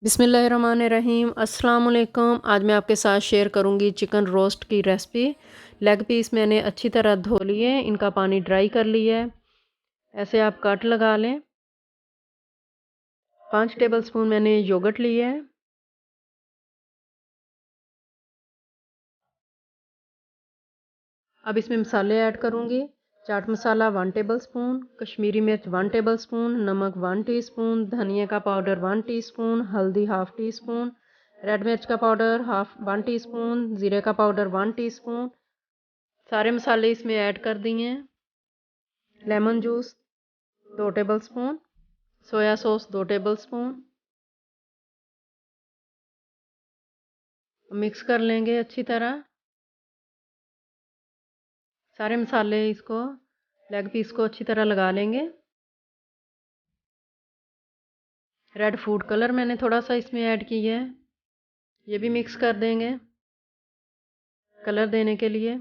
बिस्मिल्लाहिर्रहमानिर्रहीम अस्सलाम वालेकुम। आज मैं आपके साथ शेयर करूंगी चिकन रोस्ट की रेसिपी। लेग पीस मैंने अच्छी तरह धो लिए, इनका पानी ड्राई कर लिया है। ऐसे आप कट लगा लें। 5 टेबलस्पून मैंने योगर्ट लिया है। अब इसमें मसाले ऐड करूंगी। चाट मसाला 1 टेबलस्पून, कश्मीरी मिर्च 1 टेबलस्पून, नमक 1 टीस्पून, धनिया का पाउडर 1 टीस्पून, हल्दी हाफ टी स्पून, रेड मिर्च का पाउडर 1 टीस्पून, ज़ीरे का पाउडर 1 टीस्पून। सारे मसाले इसमें ऐड कर दिए हैं। Lemon juice 2 tablespoon, soya sauce 2 tablespoon. Mix कर लेंगे अच्छी तरह। सारे मसाले इसको लेग पीस को अच्छी तरह लगा लेंगे। रेड फूड कलर मैंने थोड़ा सा इसमें ऐड किया है, ये भी मिक्स कर देंगे कलर देने के लिए।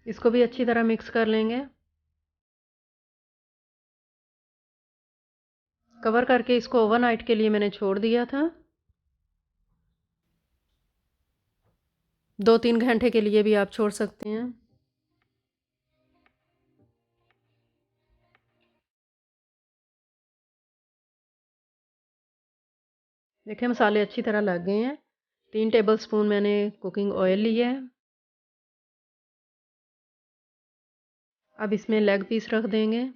इसको भी अच्छी तरह मिक्स कर लेंगे। कवर करके इसको ओवरनाइट के लिए मैंने छोड़ दिया था। 2-3 घंटे के लिए भी आप छोड़ सकते हैं। देखिए मसाले अच्छी तरह लग गए हैं। 3 टेबलस्पून मैंने कुकिंग ऑयल लिया है। अब इसमें लेग पीस रख देंगे।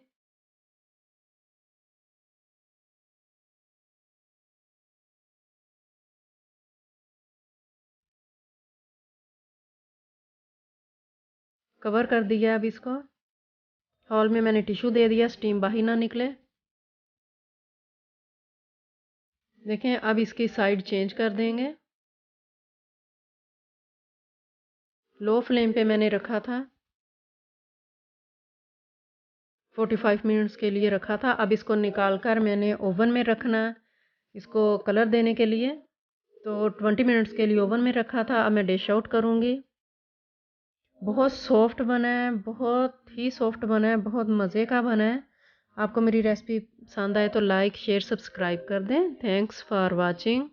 कवर कर दिया। अब इसको हॉल में मैंने टिश्यू दे दिया, स्टीम बाहर ना निकले। देखें अब इसकी साइड चेंज कर देंगे। लो फ्लेम पे मैंने रखा था, 45 मिनट्स के लिए रखा था। अब इसको निकाल कर मैंने ओवन में रखना, इसको कलर देने के लिए। तो 20 मिनट्स के लिए ओवन में रखा था। अब मैं डिश आउट करूँगी। बहुत सॉफ्ट बना है, बहुत ही सॉफ्ट बना है, बहुत मज़े का बना है। आपको मेरी रेसिपी पसंद आए तो लाइक शेयर सब्सक्राइब कर दें। Thanks for watching.